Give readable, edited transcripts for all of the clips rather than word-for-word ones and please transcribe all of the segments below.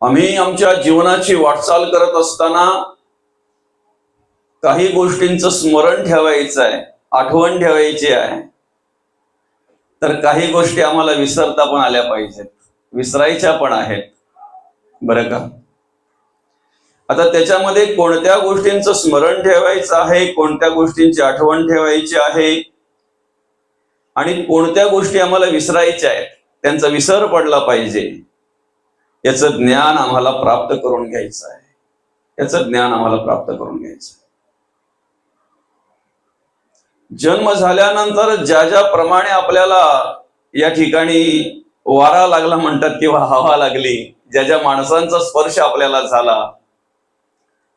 आम्ही आमच्या जीवनाची वाटचाल करत असताना काही गोष्टींचं स्मरण ठेवायचं आहे, आठवण ठेवायची आहे. तर काही गोष्टी आम्हाला विसरता पण आल्या पाहिजेत, विसरायच्या पण आहेत, बरं का. आता त्याच्यामध्ये कोणत्या गोष्टींचं स्मरण ठेवायचं आहे, कोणत्या गोष्टींची आठवण ठेवायची आहे आणि कोणत्या गोष्टी आम्हाला विसरायच्या आहेत, त्यांचा विसर पडला पाहिजे, याचं ज्ञान आम्हाला प्राप्त करून घ्यायचं आहे. याचं ज्ञान आम्हाला प्राप्त करून घ्यायचं आहे. जन्म झाल्यानंतर ज्या प्रमाणे आपल्याला या ठिकाणी वारा लागला म्हणतात किंवा हवा लागली, ज्या माणसांचा स्पर्श आपल्याला झाला,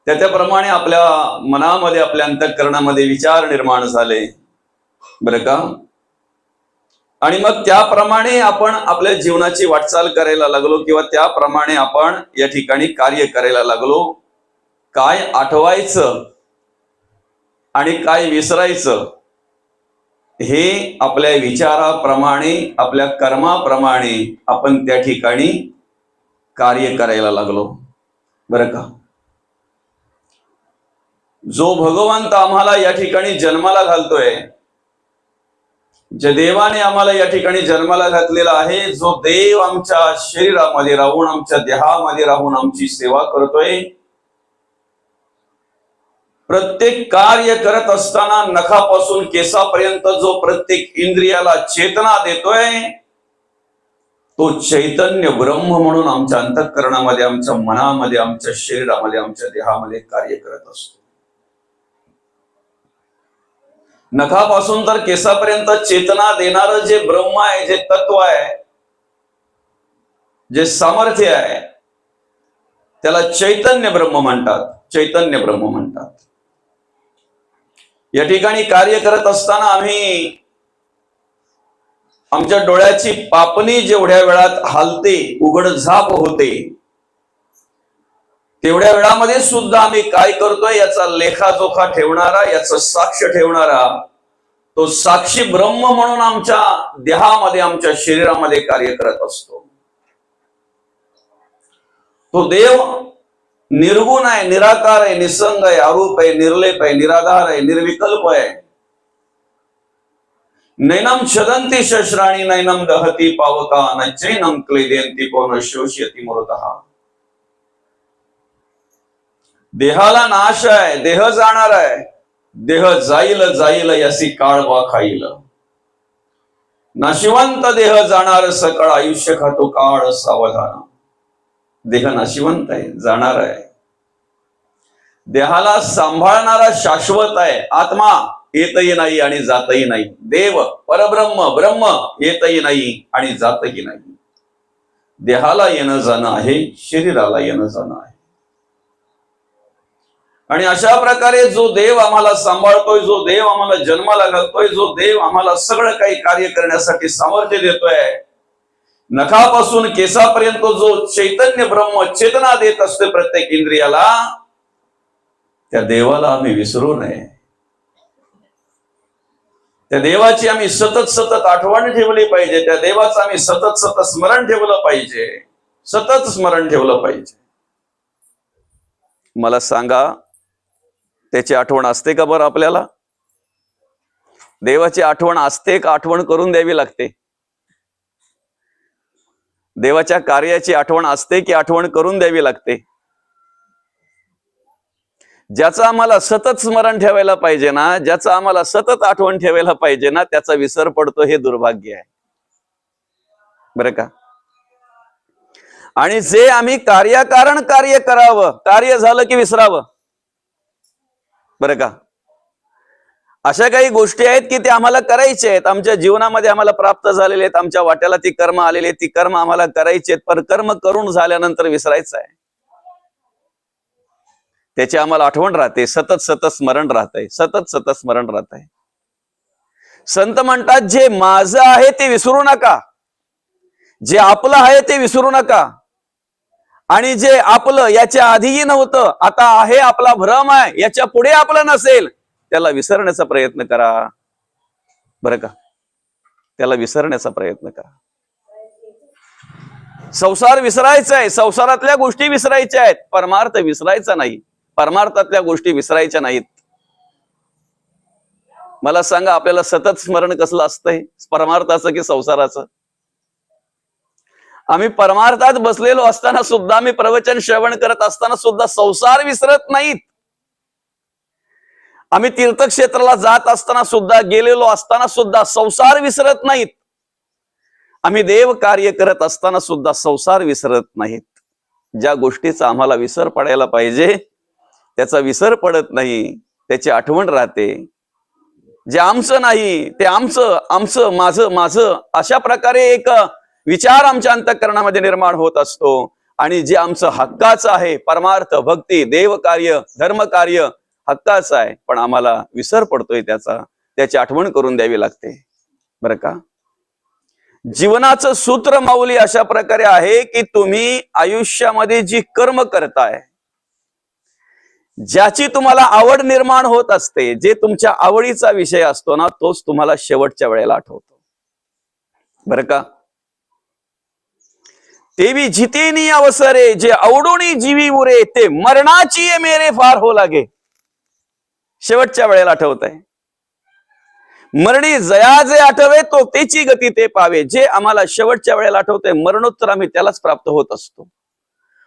त्याप्रमाणे आपल्या मनामध्ये, आपल्या अंतःकरणामध्ये विचार निर्माण झाले, बरं का. आणि मग त्याप्रमाणे आपण आपल्या जीवनाची वाटचाल करायला लागलो किंवा त्याप्रमाणे आपण या ठिकाणी कार्य करायला लागलो. काय आठवायचं आणि काय विसरायचं हे आपल्या विचाराप्रमाणे, आपल्या कर्माप्रमाणे आपण त्या ठिकाणी कार्य करायला लागलो, बरं का. जो भगवंत आम्हाला या ठिकाणी जन्माला घालतोय, ज्या देवाने आम्हाला या ठिकाणी जन्माला घातलेला आहे, जो देव आमच्या शरीरामध्ये राहून, आमच्या देहामध्ये राहून आमची सेवा करतोय, प्रत्येक कार्य करत असताना नखापासून केसापर्यंत जो प्रत्येक इंद्रियाला चेतना देतोय, तो चैतन्य ब्रह्म म्हणून आमच्या अंतःकरणामध्ये, आमच्या मनामध्ये, आमच्या शरीरामध्ये, आमच्या देहामध्ये कार्य करत असतो. नखापासून तर केसापर्यंत चेतना देणारं जे ब्रह्म आहे, जे तत्व आहे, जे सामर्थ्य आहे, त्याला चैतन्य ब्रह्म म्हणतात. चैतन्य ब्रह्म म्हणतात. या ठिकाणी कार्य करत असताना आम्ही आमच्या डोळ्याची पापणी जेवढ्या वेळात हालते, उघड झाप होते, तेवढ्या वेळामध्ये सुद्धा आम्ही काय करतोय याचा लेखाजोखा ठेवणारा, याचा साक्ष ठेवणारा तो साक्षी ब्रह्म म्हणून आमच्या देहामध्ये, आमच्या शरीरामध्ये कार्य करत असतो. तो देव निर्गुण आहे, निराकार आहे, निसंग आहे, अरूप आहे, निर्लेप आहे, निराधार आहे, निर्विकल्प आहे. नैनम छदंती शस्त्राणी नैनम दहती पावका न चैनम क्लेदयंती कोन शोषयति मूलतः. देहाला नाश आहे, देह जाणार आहे, देह जाईल जाईल यासी काळ वा खाईल. नाशिवंत देह जाणार सकळ आयुष्य खातो काळ सावधान. देह नाशिवंत आहे, जाणार आहे. देहाला सांभाळणारा शाश्वत आहे. आत्मा येतही नाही आणि जातही नाही. देव परब्रह्म ब्रह्म येतही नाही आणि जातही नाही. देहाला येणं जाणं आहे, शरीराला येणं जाणं आहे. आणि अशा प्रकारे जो देव आम्हाला सांभाळतोय, जो देव आम्हाला जन्माला घालतोय, जो देव आम्हाला सगळं काही कार्य करण्यासाठी सामर्थ्य देतोय, नखापासून केसापर्यंत जो चैतन्य ब्रह्म चेतना देत असते प्रत्येक इंद्रियाला, त्या देवाला आम्ही विसरू नये. त्या देवाची आम्ही सतत सतत आठवण ठेवली पाहिजे. त्या देवाचं आम्ही सतत सतत स्मरण ठेवलं पाहिजे. सतत स्मरण ठेवलं पाहिजे. मला सांगा, त्याची आठवण असते का बरं आपल्याला? देवाची आठवण असते का आठवण करून द्यावी लागते? देवाच्या कार्याची आठवण असते की आठवण करून द्यावी लागते? ज्याचं आम्हाला सतत स्मरण ठेवायला पाहिजे ना, ज्याचं आम्हाला सतत आठवण ठेवायला पाहिजे ना, त्याचा विसर पडतो, हे दुर्भाग्य आहे, बरं का. आणि जे आम्ही कार्यकारण कार्य करावं, कार्य झालं की विसरावं, बरं का. अशा काही गोष्टी आहेत की ते आम्हाला करायचे आहेत, आमच्या जीवनामध्ये आम्हाला प्राप्त झालेले आहेत, आमच्या वाट्याला ती कर्म आलेली आहेत, ती कर्म आम्हाला करायची आहेत, पण कर्म करून झाल्यानंतर विसरायचं आहे. त्याची आम्हाला आठवण राहते, सतत सतत स्मरण राहतंय, सतत सतत स्मरण राहत आहे. संत म्हणतात, जे माझं आहे ते विसरू नका, जे आपलं आहे ते विसरू नका, आणि जे आपलं याच्या आधीही नव्हतं, आता आहे, आपला भ्रम आहे, याच्या पुढे आपलं नसेल, त्याला विसरण्याचा प्रयत्न करा, बरं का. त्याला विसरण्याचा प्रयत्न करा. संसार विसरायचा आहे, संसारातल्या गोष्टी विसरायच्या आहेत, परमार्थ विसरायचा नाही, परमार्थातल्या गोष्टी विसरायच्या नाहीत. मला सांगा, आपल्याला सतत स्मरण कसलं असतंय, परमार्थाचं की संसाराचं? आम्ही परमार्थात बसलेलो असताना सुद्धा, आम्ही प्रवचन श्रवण करत असताना सुद्धा संसार विसरत नाहीत. आम्ही तीर्थक्षेत्राला जात असताना सुद्धा, गेलेलो असताना सुद्धा संसार विसरत नाहीत. आम्ही देव कार्य करत असताना सुद्धा संसार विसरत नाहीत. ज्या गोष्टीचा आम्हाला विसर पडायला पाहिजे त्याचा विसर पडत नाही, त्याची आठवण राहते. जे आमचं नाही ते आमचं, आमचं माझं माझं, अशा प्रकारे एक विचार आमच्या अंतःकरणामध्ये निर्माण होत असतो. आणि जे आमचं हक्काचं आहे, परमार्थ, भक्ती, देव कार्य, धर्म कार्य हक्काचं आहे, पण आम्हाला विसर पडतोय त्याचा, त्याची आठवण करून द्यावी लागते. बरं का? जीवनाचं सूत्र माऊली अशा प्रकारे आहे की तुम्ही आयुष्यामध्ये जी कर्म करताय, ज्याची तुम्हाला आवड निर्माण होत असते, जे तुमच्या आवडीचा विषय असतो ना, तोच तुम्हाला शेवटच्या वेळेला आठवतो. बरं का? तेवी जितेनी अवसरे, जे आवडोनी जीवी उरे, ते मरणाची मेरे फार हो लागे. शेवटच्या वेळेला आठवत आहे. मरणी जया जे आठवे, तो त्याची गती ते पावे. जे आम्हाला शेवटच्या वेळेला आठवतंय, मरणोत्तर आम्ही त्यालाच प्राप्त होत असतो.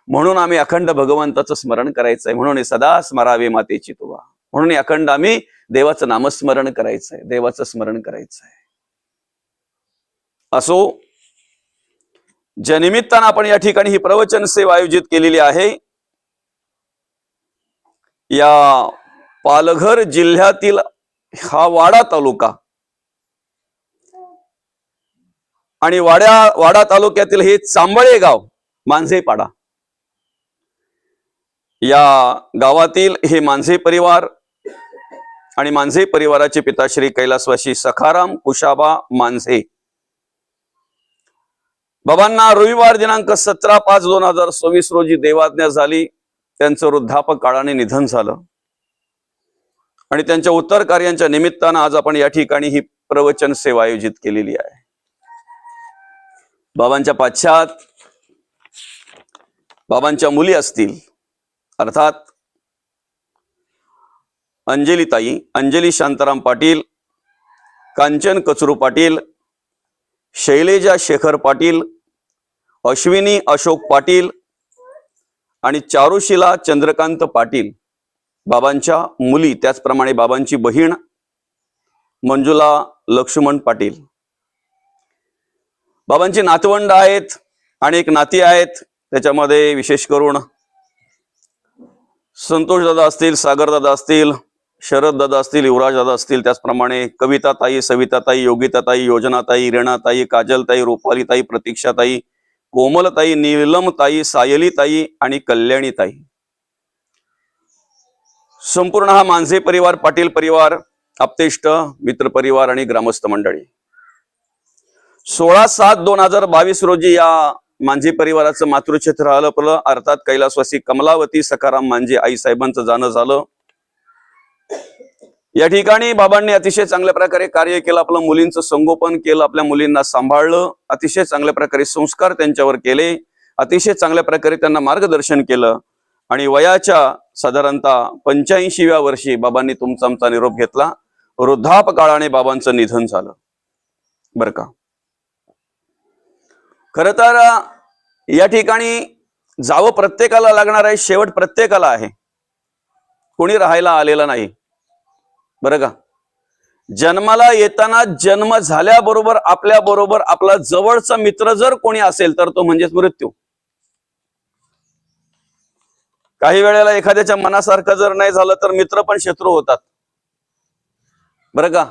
म्हणून आम्ही अखंड भगवंताचं स्मरण करायचंय. म्हणून सदा स्मरावे मातेची तुवा. म्हणून अखंड आम्ही देवाचं नामस्मरण करायचंय, देवाचं स्मरण करायचंय. असो, ज्या निमित्तानं आपण या ठिकाणी ही प्रवचन सेवा आयोजित केलेली आहे, या पालघर जिल्ह्यातील हा वाडा तालुका आणि वाडा तालुक्यातील हे चांबळे गाव, मांझेपाडा, या गावातील हे मांझे परिवार आणि मांझे परिवाराचे पिता श्री कैलासवासी सखाराम कुशाबा मांझे, बाबांना रविवार दिनांक 17/5/2024 रोजी देवाज्ञा झाली. त्यांचं वृद्धापक काळाने निधन झालं आणि त्यांच्या उत्तर कार्यांच्या निमित्तानं आज आपण या ठिकाणी ही प्रवचन सेवा आयोजित केलेली आहे. बाबांच्या पाश्चात बाबांच्या मुली असतील, अर्थात अंजली शांताराम पाटील, कांचन कचरू पाटील, शैलेजा शेखर पाटील, अश्विनी अशोक पाटील आणि चारुशिला चंद्रकांत पाटील, बाबांच्या मुली. त्याचप्रमाणे बाबांची बहीण मंजुला लक्ष्मण पाटील. बाबांची नातवंड आहेत, अनेक नाती आहेत. त्याच्यामध्ये विशेष करून संतोष दादा असतील, सागर दादा असतील, शरद दादा असतील, युवराज दादा असतील. त्याचप्रमाणे कविताताई, सविताताई, योगिताताई, योजनाताई, रेणाताई, काजलताई, रूपालीताई, प्रतीक्षाताई, कोमलताई, नीलमताई, सायलीताई आणि कल्याणीताई. संपूर्ण हा मांझे परिवार, पाटील परिवार, आप्तेष्ट, मित्र परिवार आणि ग्रामस्थ मंडळी. 16/7/2022 रोजी या मांझे परिवाराचं मातृक्षेत्र हलपलं. अर्थात कैलासवासी कमलावती सखाराम मांझे आई साहेबांचं जाणं झालं. या ठिकाणी बाबांनी अतिशय चांगल्या प्रकारे कार्य केलं. आपल्या मुलींचं संगोपन केलं, आपल्या मुलींना सांभाळलं, अतिशय चांगल्या प्रकारे संस्कार त्यांच्यावर केले, अतिशय चांगल्या प्रकारे त्यांना मार्गदर्शन केलं. आणि वयाच्या साधारणतः 85व्या वर्षी बाबांनी तुमचा आमचा निरोप घेतला. वृद्धापकाळाने बाबांचं निधन झालं. बरं का? खर तर या ठिकाणी जावं प्रत्येकाला लागणार आहे, शेवट प्रत्येकाला आहे, कोणी राहायला आलेला नाही. बरं का? जन्माला येताना जन्म झाल्याबरोबर आपल्या बरोबर आपला जवळचा मित्र जर कोणी असेल तर तो म्हणजेच मृत्यू. काही वेळेला एखाद्याच्या मनासारखं जर नाही झालं तर मित्र पण शत्रू होतात. बरं का?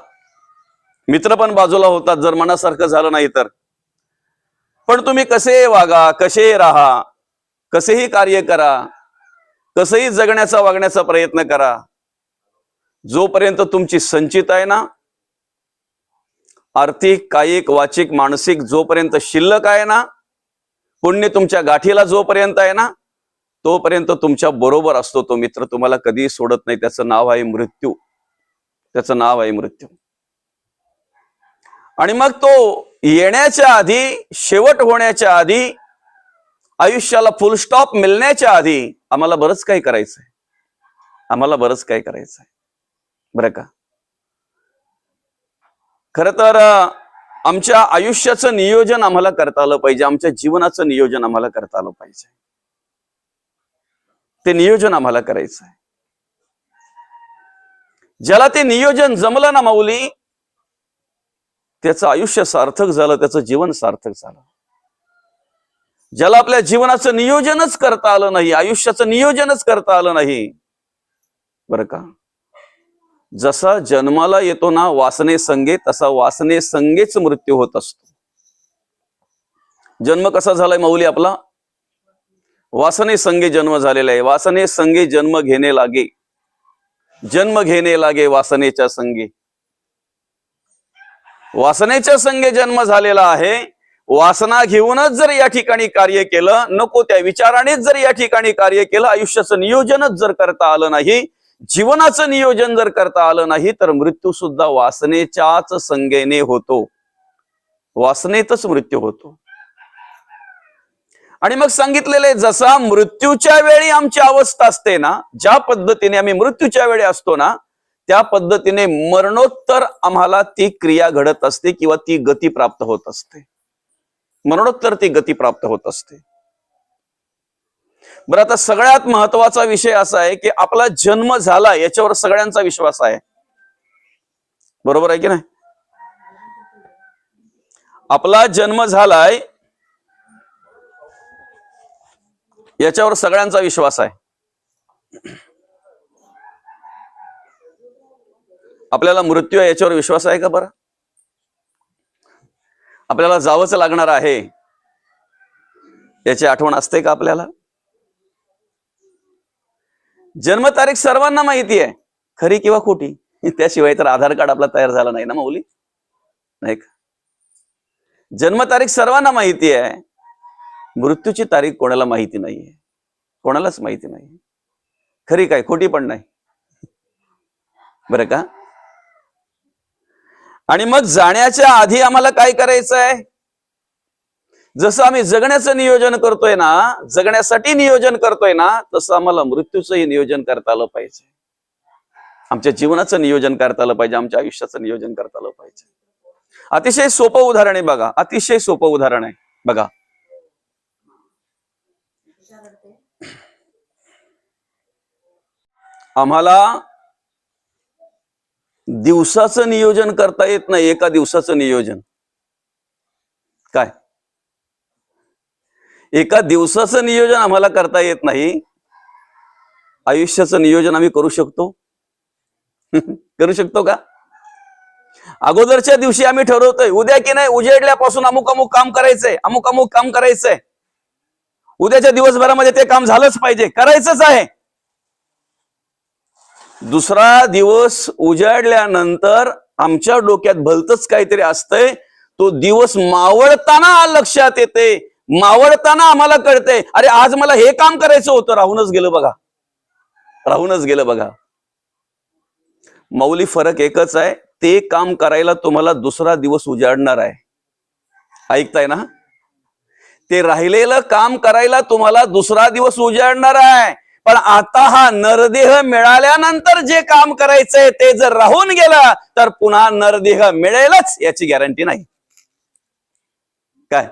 मित्र पण बाजूला होतात जर मनासारखं झालं नाही तर. पण तुम्ही कसे वागा, कसे राहा, कसेही कार्य करा, कसंही जगण्याचा वागण्याचा प्रयत्न करा, जोपर्यंत तुमची संचित आहे ना, आर्थिक, कायिक, वाचिक, मानसिक जोपर्यंत शिल्लक आहे ना, पुण्य तुमच्या गाठीला जोपर्यंत आहे ना, तोपर्यंत तुमच्या बरोबर असतो तो मित्र. तुम्हाला कधीही सोडत नाही. त्याचं नाव आहे मृत्यू. त्याचं नाव आहे मृत्यू. आणि मग तो येण्याच्या आधी, शेवट होण्याच्या आधी आयुष्याला फुल स्टॉप मिळण्याच्या आधी आम्हाला बरंच काही करायचंय. आम्हाला बरंच काही करायचंय बरं का. खरं तर आमच्या आयुष्याचं नियोजन आम्हाला करता आलं पाहिजे. आमच्या जीवनाचं नियोजन आम्हाला करता आलं पाहिजे. ते नियोजन आम्हाला करायचं आहे. ज्याला ते नियोजन जमलं ना माऊली, त्याचं आयुष्य सार्थक झालं, त्याचं जीवन सार्थक झालं. ज्याला आपल्या जीवनाचं नियोजनच करता आलं नाही, आयुष्याचं नियोजनच करता आलं नाही बरं का, जसा जन्माला येतो ना वासने संगे, तसा वासने संगेच मृत्यू होत असतो. जन्म कसा झालाय माऊली आपला? वासने संगे जन्म झालेला आहे. वासने संगे जन्म घेणे लागे, जन्म घेणे लागे वासनेच्या संगे. वासनेच्या संगे जन्म झालेला आहे. वासना घेऊनच जर या ठिकाणी कार्य केलं, नको त्या विचारानेच जर या ठिकाणी कार्य केलं, आयुष्याचं नियोजनच जर करता आलं नाही, जीवनाचं नियोजन जर करता आलं नाही, तर मृत्यू सुद्धा वासनेच्याच संगेने होतो. वासनेतच मृत्यू होतो. आणि मग सांगितलेले जसा मृत्यूच्या वेळी आमची अवस्था असते ना, ज्या पद्धतीने आम्ही मृत्यूच्या वेळी असतो ना, त्या पद्धतीने मरणोत्तर आम्हाला ती क्रिया घडत असते किंवा ती गती प्राप्त होत असते. मरणोत्तर ती गती प्राप्त होत असते. बरं, आता सगळ्यात महत्वाचा विषय असा आहे की आपला जन्म झाला याच्यावर सगळ्यांचा विश्वास आहे. बरोबर आहे की नाही? आपला जन्म झालाय याच्यावर सगळ्यांचा विश्वास आहे. आपल्याला मृत्यू आहे याच्यावर विश्वास आहे का बरं? आपल्याला जावंच लागणार आहे याची आठवण असते का आपल्याला? जन्मतारीख सर्वांना माहिती आहे, खरी किंवा खोटी. त्याशिवाय तर आधार कार्ड आपला तयार झाला नाही ना माऊली, नाही का? जन्मतारीख सर्वांना माहिती आहे, मृत्यूची तारीख कोणाला माहिती नाहीये, कोणालाच माहिती नाही. खरी काय खोटी पण नाही बरं का. आणि मग जाण्याच्या आधी आम्हाला काय करायचं आहे? जसं आम्ही जगण्याचं नियोजन करतोय ना, जगण्यासाठी नियोजन करतोय ना, तसं आम्हाला मृत्यूचंही नियोजन करता आलं पाहिजे. आमच्या जीवनाचं नियोजन करता आलं पाहिजे, आमच्या आयुष्याचं नियोजन करता आलं पाहिजे. अतिशय सोपं उदाहरण आहे बघा, अतिशय सोपं उदाहरण आहे बघा. आम्हाला दिवसाचं नियोजन करता येत नाही. एका दिवसाचं नियोजन काय? एका दिवसाचं नियोजन आम्हाला करता येत नाही. आयुष्याचं नियोजन आम्ही करू शकतो? करू शकतो का? अगोदरच्या दिवशी आम्ही ठरवतोय उद्या की नाही उजेडल्यापासून अमुक अमुक काम करायचंय, अमुक अमुक काम करायचंय, उद्याच्या दिवसभरामध्ये ते काम झालंच पाहिजे, करायचंच आहे. दुसरा दिवस उजाडल्यानंतर आमच्या डोक्यात भलतच काहीतरी असतंय. तो दिवस मावळताना लक्षात येते, मावळताना आम्हाला कळते, अरे आज मला हे काम करायचं होतं, राहूनच गेलं बघा, राहूनच गेलं बघा. मौलिक फरक एकच आहे, ते काम करायला तुम्हाला दुसरा दिवस उजाडणार आहे. ऐकताय ना? ते राहिलेलं काम करायला तुम्हाला दुसरा दिवस उजाडणार आहे. पण आता हा नरदेह मिळाल्यानंतर जे काम करायचंय ते जर राहून गेलं तर पुन्हा नरदेह मिळेलच याची गॅरंटी नाही. काय?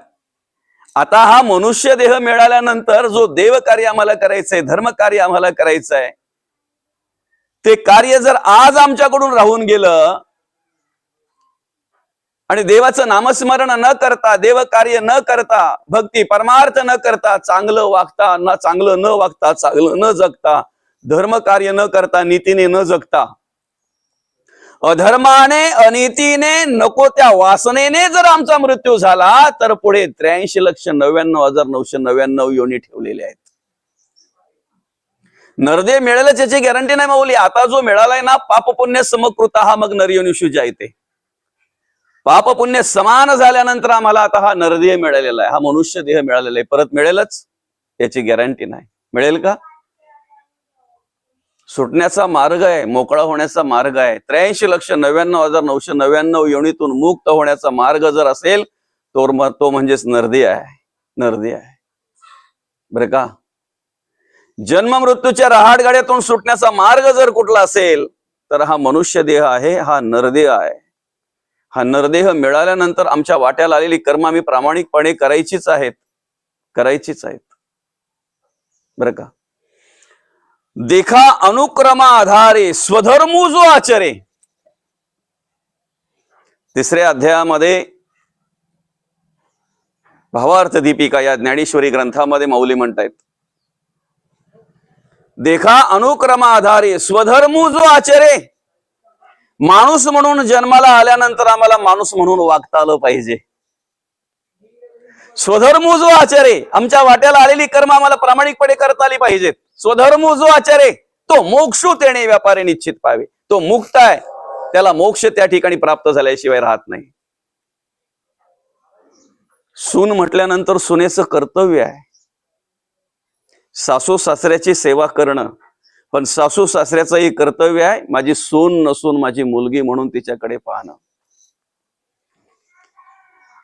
आता हा मनुष्य देह मिळाल्यानंतर जो देव कार्य आम्हाला करायचंय, धर्म कार्य आम्हाला करायचंय, ते कार्य जर आज आमच्याकडून राहून गेलं आणि देवाचं नामस्मरण न करता, देव कार्य न करता, भक्ती परमार्थ न करता, चांगलं वागता ना, चांगलं न वागता, चांगलं न जगता, धर्म कार्य न करता, नीतीने न जगता, अधर्माने अनितीने नको त्या वासनेने जर आमचा मृत्यू झाला तर पुढे 83,99,999 योनी ठेवलेले आहेत. नरदेह मिळेलच याची गॅरंटी नाही माऊली. आता जो मिळालाय ना, पाप पुण्य समकृत हा मग नरयोनिषु येते. पाप पुण्य समान झाल्यानंतर आम्हाला आता हा नरदेह मिळालेला आहे, हा मनुष्य देह मिळालेला आहे. परत मिळेलच याची गॅरंटी नाही. मिळेल का? सुटण्याचा मार्ग आहे, मोकळा होण्याचा मार्ग आहे. 83,99,999 योनीतून मुक्त होण्याचा मार्ग जर असेल तो म्हणजेच नरदेह आहे, नरदेह आहे. बरं का? जन्म मृत्यूच्या रहाटगाड्यातून सुटण्याचा मार्ग जर कुठला असेल तर हा मनुष्य देह आहे, हा नरदेह आहे. हा नरदेह मिळाल्यानंतर आमच्या वाट्याला आलेली कर्म आम्ही प्रामाणिकपणे करायचीच आहेत. बरं का? देखा अनुक्रमा आधारे स्वधर्मू जो आचरे. 3ऱ्या अध्यायामध्ये भावार्थ दीपिका या ज्ञानेश्वरी ग्रंथामध्ये माऊली म्हणतायत, देखा अनुक्रमा आधारे स्वधर्मू जो आचरे. माणूस म्हणून जन्माला आल्यानंतर आम्हाला माणूस म्हणून वागता आलं पाहिजे. स्वधर्मू जो आचरे, आमच्या वाट्याला आलेली कर्म आम्हाला प्रामाणिकपणे करता आली पाहिजेत. स्वधर्मू जो आचरे तो मोक्षू तेणे व्यापारी निश्चित पावे. तो मुक्त आहे, त्याला मोक्ष त्या ठिकाणी प्राप्त झाल्याशिवाय राहत नाही. सून म्हटल्यानंतर सुनेचं कर्तव्य आहे सासू सासऱ्याची सेवा करणं, पण सासू सासऱ्याचंही कर्तव्य आहे माझी सून नसून माझी मुलगी म्हणून तिच्याकडे पाहणं.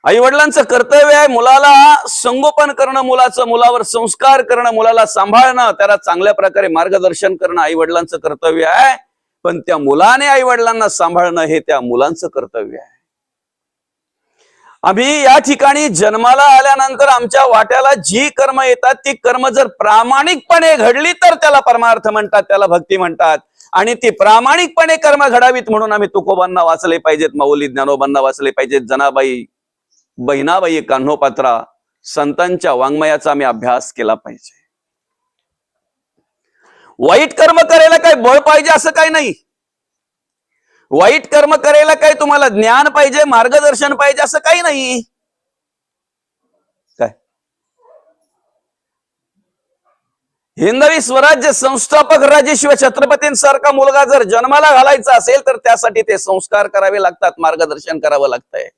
आई वडिलांचं कर्तव्य आहे मुलाला संगोपन करणं, मुलाचं मुलावर संस्कार करणं, मुलाला सांभाळणं, त्याला चांगल्या प्रकारे मार्गदर्शन करणं आई वडिलांचं कर्तव्य आहे. पण त्या मुलाने आई वडिलांना सांभाळणं हे त्या मुलांचं कर्तव्य आहे. आम्ही या ठिकाणी जन्माला आल्यानंतर आमच्या वाट्याला जी कर्म येतात ती कर्म जर प्रामाणिकपणे घडली तर त्याला परमार्थ म्हणतात, त्याला भक्ती म्हणतात. आणि ती प्रामाणिकपणे कर्म घडावीत म्हणून आम्ही तुकोबांना वाचले पाहिजेत, माऊली ज्ञानोबांना वाचले पाहिजेत, जनाबाई, बहिणाबाई, कान्होपात्रा संतांच्या वाङ्मयाचा आम्ही अभ्यास केला पाहिजे. वाईट कर्म करायला काय बळ पाहिजे असं काही नाही. वाईट कर्म करायला काय तुम्हाला ज्ञान पाहिजे, मार्गदर्शन पाहिजे असं काही नाही. काय हिंदवी स्वराज्य संस्थापक राजेशिव छत्रपतींसारखा मुलगा जर जन्माला घालायचा असेल तर त्यासाठी ते संस्कार करावे लागतात, मार्गदर्शन करावं लागतंय,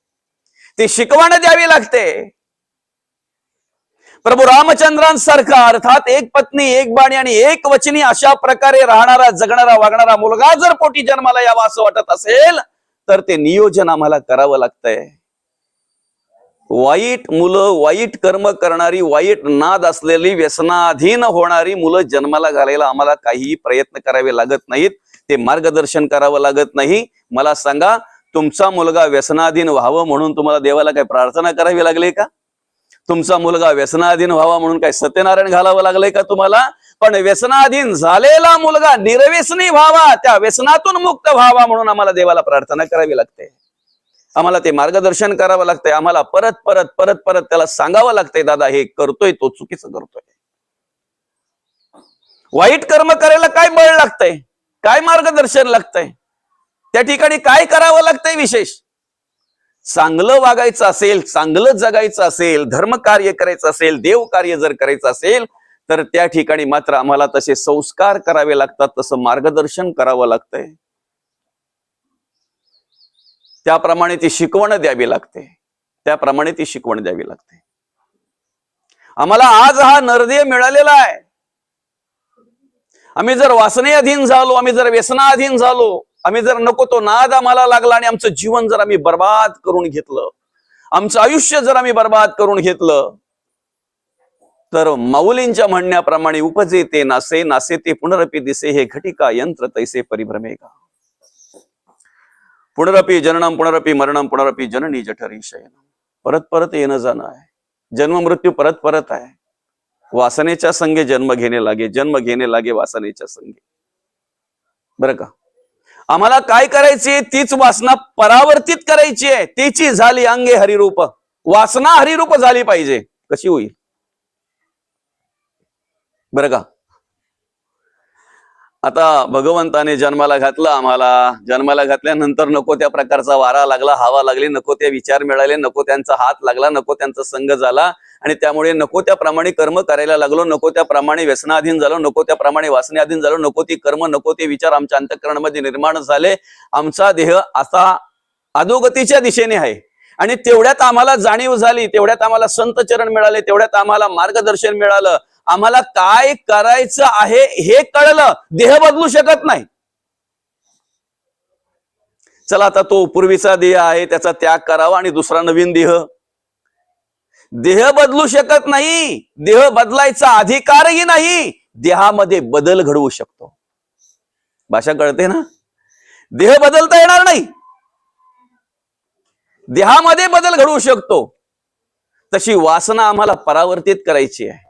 ती शिकवण द्यावी लागते. प्रभू रामचंद्रांसारखा अर्थात एक पत्नी एक बाणी आणि एक वचनी अशा प्रकारे राहणारा जगणारा वागणारा मुलगा जर पोटी जन्माला यावा असं वाटत असेल तर ते नियोजन आम्हाला करावं लागतंय. वाईट मुलं, वाईट कर्म करणारी, वाईट नाद असलेली, व्यसनाधीन होणारी मुलं जन्माला घालायला आम्हाला काहीही प्रयत्न करावे लागत नाहीत, ते मार्गदर्शन करावं लागत नाही. मला सांगा, तुमचा मुलगा व्यसनाधीन व्हावं म्हणून तुम्हाला देवाला काय प्रार्थना करावी लागली का? तुमचा मुलगा व्यसनाधीन व्हावा म्हणून काय सत्यनारायण घालावं लागलंय का तुम्हाला? पण व्यसनाधीन झालेला मुलगा निर्व्यसनी व्हावा, त्या व्यसनातून मुक्त व्हावा म्हणून आम्हाला देवाला प्रार्थना करावी लागते. आम्हाला ते मार्गदर्शन करावं लागतंय. आम्हाला परत परत परत परत त्याला सांगावं लागतंय, दादा हे करतोय तो चुकीचं करतोय. वाईट कर्म करायला काय बळ लागतंय, काय मार्गदर्शन लागतंय, त्या ठिकाणी काय करावं लागतंय विशेष? चांगलं वागायचं असेल, चांगलं जगायचं असेल, धर्म कार्य करायचं असेल, देव कार्य जर करायचं असेल तर त्या ठिकाणी मात्र आम्हाला तसे संस्कार करावे लागतात, तसं मार्गदर्शन करावं लागतंय, त्याप्रमाणे ती शिकवण द्यावी लागते, त्याप्रमाणे ती शिकवण द्यावी लागते. आम्हाला आज हा नरदेह मिळालेला आहे. आम्ही जर वासनेअधीन झालो, आम्ही जर व्यसनाधीन झालो, आम्ही जर नको तो नाद आम्हाला लागला आणि आमचं जीवन जर आम्ही बर्बाद करून घेतलं, आमचं आयुष्य जर आम्ही बर्बाद करून घेतलं, तर माऊलींच्या म्हणण्याप्रमाणे उपजे ते नासे, नासे ते पुनरपी दिसे, हे घटिका यंत्र तैसे परिभ्रमे का. पुनरपी जननम पुनरपी मरणम पुनरपी जननी जठरी शयनम. परत परत येणं जाणं आहे, जन्म मृत्यू परत परत आहे. वासनेच्या संगे जन्म घेणे लागे, जन्म घेणे लागे वासनेच्या संगे. बरं का? आम्हाला काय करायची, तीच वासना परावर्तित करायची आहे. तिची झाली अंगे हरिरूप, वासना हरिरूप झाली पाहिजे. कशी होईल? बरं का? आता भगवंताने जन्माला घातलं, आम्हाला जन्माला घातल्यानंतर नको त्या प्रकारचा वारा लागला, हवा लागली, नको ते विचार मिळाले, नको त्यांचा हात लागला, नको त्यांचा संग झाला आणि त्यामुळे नको त्याप्रमाणे कर्म करायला लागलो, नको त्याप्रमाणे व्यसनाधीन झालो, नको त्याप्रमाणे वासनेअधीन झालो, नको ती कर्म, नको ते विचार आमच्या अंतःकरणामध्ये निर्माण झाले. आमचा देह आता अधोगतीच्या दिशेने आहे आणि तेवढ्यात आम्हाला जाणीव झाली, तेवढ्यात आम्हाला संत चरण मिळाले, तेवढ्यात आम्हाला मार्गदर्शन मिळालं, आम्हाला काय करायचं आहे हे कळलं. देह बदलू शकत नाही. चला आता तो पूर्वीचा देह आहे त्याचा त्याग करावा आणि दुसरा नवीन देह. देह बदलू शकत नाही, देह बदलायचा अधिकारही नाही, देहामध्ये बदल घडवू शकतो. भाषा कळते ना? देह बदलता येणार नाही, देहामध्ये बदल घडवू शकतो. तशी वासना आम्हाला परावर्तित करायची आहे.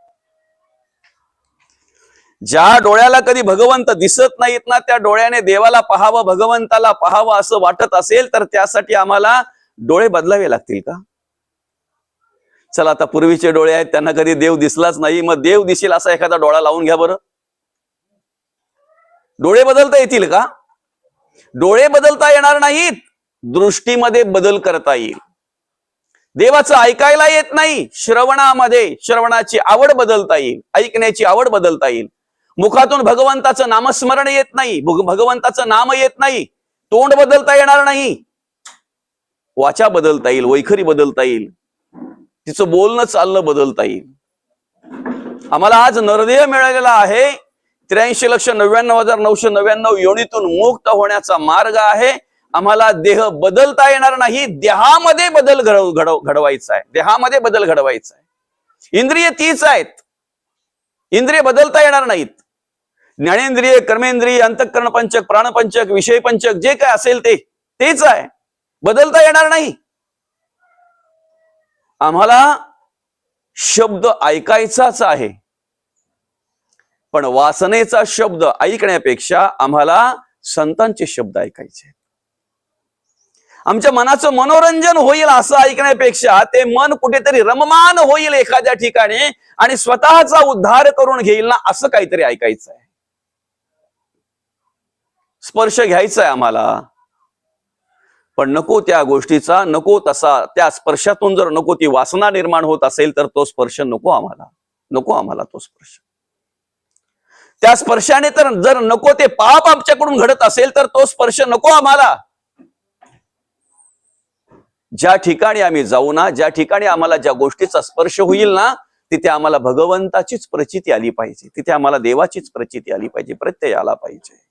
ज्या डोळ्याला कधी भगवंत दिसत नाहीत ना, त्या डोळ्याने देवाला पाहावं, भगवंताला पाहावं असं वाटत असेल तर त्यासाठी आम्हाला डोळे बदलावे लागतील का? चला, आता पूर्वीचे डोळे आहेत, त्यांना कधी देव दिसलाच नाही, मग देव दिसेल असा एखादा डोळा लावून घ्या बरं. डोळे बदलता येतील का? डोळे बदलता येणार नाहीत, दृष्टीमध्ये बदल करता येईल. देवाचं ऐकायला येत नाही, श्रवणामध्ये श्रवणाची आवड बदलता येईल, ऐकण्याची आवड बदलता येईल. मुखातून भगवंताचं नामस्मरण येत नाही, भगवंताचं नाम येत नाही, तोंड बदलता येणार नाही, वाचा बदलता येईल, वैखरी बदलता येईल, तिचं बोलणं चालणं बदलता येईल. आम्हाला आज नरदेह मिळालेला आहे. 83,99,999 योनीतून मुक्त होण्याचा मार्ग आहे. आम्हाला देह बदलता येणार नाही, देहामध्ये बदल घडवायचा आहे, देहामध्ये बदल घडवायचा आहे. इंद्रिय तीच आहेत, इंद्रिय बदलता येणार नाहीत. ज्ञानेंद्रिय, कर्मेंद्रिय, अंतःकरण पंचक, प्राणपंचक, विषय पंचक जे काय असेल ते तेच आहे, बदलता येणार नाही. आम्हाला शब्द ऐकायचाच आहे, पण वासनेचा शब्द ऐकण्यापेक्षा आम्हाला संतांचे शब्द ऐकायचे. आमच्या मनाचं मनोरंजन होईल असं ऐकण्यापेक्षा ते मन कुठेतरी रममान होईल एखाद्या ठिकाणी आणि स्वतःचा उद्धार करून घेईल ना असं काहीतरी ऐकायचं आहे. स्पर्श घ्यायचा आहे आम्हाला, पण नको त्या गोष्टीचा, नको तसा, त्या स्पर्शातून जर नको ती वासना निर्माण होत असेल तर तो स्पर्श नको आम्हाला, नको आम्हाला तो स्पर्श. त्या स्पर्शाने तर जर नको ते पाप आमच्याकडून घडत असेल तर तो स्पर्श नको आम्हाला. ज्या ठिकाणी आम्ही जाऊ ना, ज्या ठिकाणी आम्हाला ज्या गोष्टीचा स्पर्श होईल ना, तिथे आम्हाला भगवंताचीच प्रचिती आली पाहिजे, तिथे आम्हाला देवाचीच प्रचिती आली पाहिजे, प्रत्यय आला पाहिजे.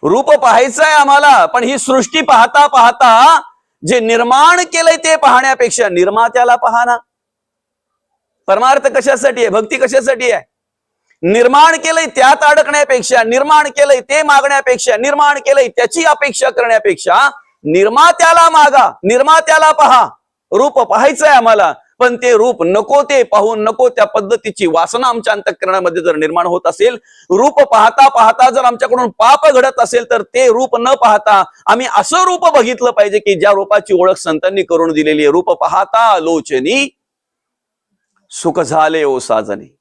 रूप पाहायचं आहे आम्हाला, पण ही सृष्टी पाहता पाहता जे निर्माण केलंय ते पाहण्यापेक्षा निर्मात्याला पहा ना. परमार्थ कशासाठी आहे, भक्ती कशासाठी आहे? निर्माण केलंय त्यात अडकण्यापेक्षा, निर्माण केलंय ते मागण्यापेक्षा, निर्माण केलंय त्याची अपेक्षा करण्यापेक्षा निर्मात्याला मागा, निर्मात्याला पहा. रूप पाहायचंय आम्हाला, पण ते रूप नको ते पाहून, नको त्या पद्धतीची वासना आमच्या अंतःकरणामध्ये जर निर्माण होत असेल, रूप पाहता पाहता जर आमच्याकडून पाप घडत असेल तर ते रूप न पाहता आम्ही असं रूप बघितलं पाहिजे की ज्या रूपाची ओळख संतांनी करून दिलेली आहे. रूप पाहता लोचनी सुख झाले ओ साजनी.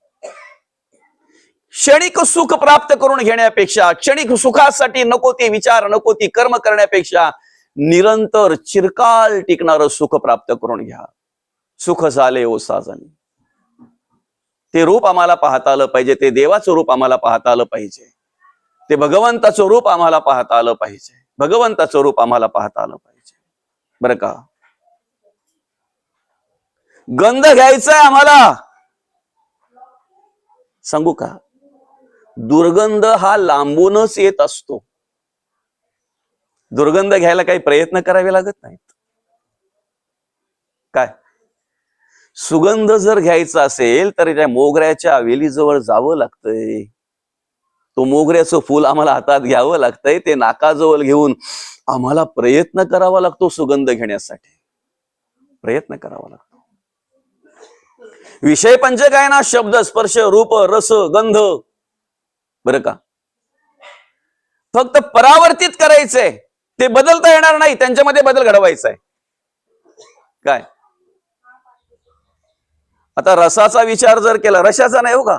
क्षणिक सुख प्राप्त करून घेण्यापेक्षा, क्षणिक सुखासाठी नको ते विचार, नको ती कर्म करण्यापेक्षा निरंतर चिरकाल टिकणारं सुख प्राप्त करून घ्या. सुख झाले ओ साजनी. ते रूप आम्हाला पाहता आलं पाहिजे, ते देवाचं रूप आम्हाला पाहता आलं पाहिजे, ते भगवंताचं रूप आम्हाला पाहता आलं पाहिजे, भगवंताचं रूप आम्हाला पाहता आलं पाहिजे. बरं का? गंध घ्यायचाय आम्हाला. सांगू का, दुर्गंध हा लांबूनच येत असतो. दुर्गंध घ्यायला काही प्रयत्न करावे लागत नाहीत. काय सुगंध जर घ्यायचा असेल तर त्या मोगऱ्याच्या वेलीजवळ जावं लागतंय, तो मोगऱ्याचं फूल आम्हाला हातात घ्यावं लागतंय, ते नाकाजवळ घेऊन आम्हाला प्रयत्न करावा लागतो. सुगंध घेण्यासाठी प्रयत्न करावा लागतो. विषय पंचक आहे ना, शब्द, स्पर्श, रूप, रस, गंध. बरं का? फक्त परावर्तित करायचंय, ते बदलता येणार नाही, त्यांच्यामध्ये बदल घडवायचा आहे. काय आता रसाचा विचार जर केला, रसाचा नाही हो का,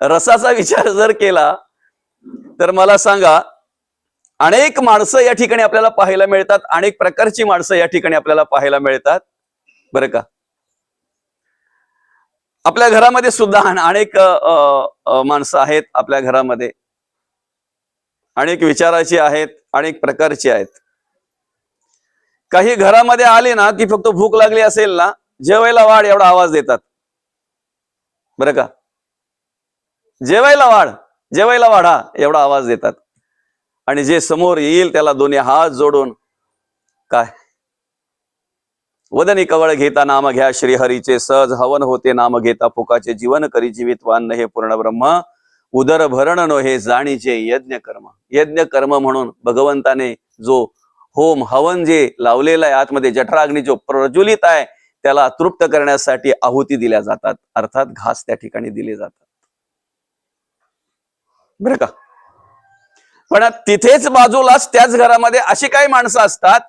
रसाचा विचार जर केला तर मला सांगा, अनेक माणसं या ठिकाणी आपल्याला पाहायला मिळतात, अनेक प्रकारची माणसं या ठिकाणी आपल्याला पाहायला मिळतात. बरं का? आपल्या घरामध्ये सुद्धा अनेक माणसं आहेत, आपल्या घरामध्ये अनेक विचाराची आहेत, अनेक प्रकारची आहेत. काही घरामध्ये आले ना की फक्त भूक लागली असेल ना, जेवायला वाढ एवढा आवाज देतात. बरं का? जेवायला वाढ, जेवायला वाढा एवढा आवाज देतात. आणि जे समोर येईल त्याला दोन्ही हात जोडून काय वदनी कवळ घेता नाम घ्या श्रीहरीचे, सहज हवन होते नाम घेता फुकाचे, जीवन करी जीवितवान हे पूर्ण ब्रह्म, उदर भरण नो हे जाणीचे यज्ञ कर्म. यज्ञ कर्म म्हणून भगवंताने जो होम हवन जे लावलेलं आहे आतमध्ये, जठराग्नी जो प्रज्वलित आहे, त्याला तृप्त करण्यासाठी आहुती दिल्या जातात, अर्थात घास त्या ठिकाणी दिले जातात. बरं का? पण तिथेच बाजूलाच त्याच घरामध्ये अशी काही माणसं असतात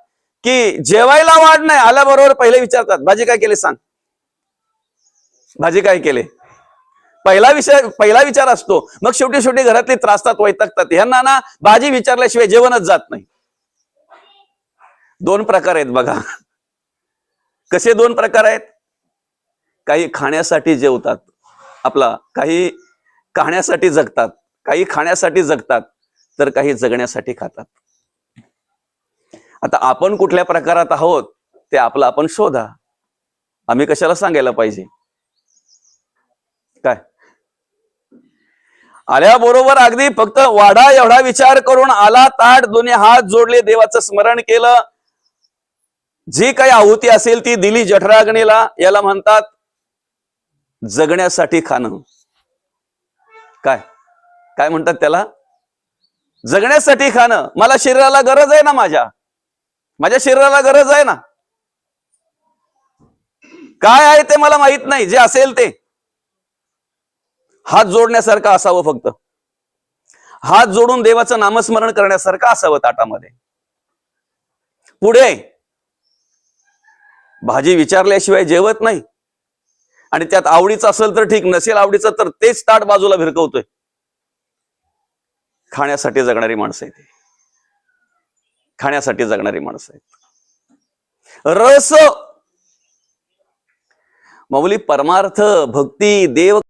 की जेवायला वाढ नाही, आल्याबरोबर पहिले विचारतात भाजी काय केली सांग, भाजी काय केले, पहिला विचार असतो. मग शेवटी शेवटी घरातली त्रासतात, वैतागतात. ह्यांना ना भाजी विचारल्याशिवाय जेवणच जात नाही. दोन प्रकार आहेत बघा. कसे दोन प्रकार आहेत? काही खाण्यासाठी जेवतात, काही खाण्यासाठी जगतात, काही खाण्यासाठी जगतात, तर काही जगण्यासाठी खातात. आता आपण कुठल्या प्रकारात आहोत ते आपलं आपण शोधा. आम्ही कशाला सांगायला पाहिजे? काय आल्याबरोबर अगदी फक्त वाडा एवढा विचार करून आला, ताट दोन्ही हात जोडले, देवाचं स्मरण केलं, जी काही आहुती असेल ती दिली जठराग्नीला. याला म्हणतात जगण्यासाठी खाणं. काय काय म्हणतात त्याला? जगण्यासाठी खाणं. मला शरीराला गरज आहे ना, माझ्या शरीराला गरज आहे ना. काय आहे ते मला माहित नाही, जे असेल ते हात जोडण्यासारखं असावं, फक्त हात जोडून देवाचं नामस्मरण करण्यासारखं असावं ताटामध्ये. पुढे भाजी विचारल्याशिवाय जेवत नाही, आणि त्यात आवडीचं असेल तर ठीक, नसेल आवडीचं तर तेच ताट बाजूला भिरकवतोय. खाण्यासाठी जगणारी माणसं आहेत, खाण्यासाठी जगणारी माणसं आहेत. रस, मौली परमार्थ, भक्ती, देव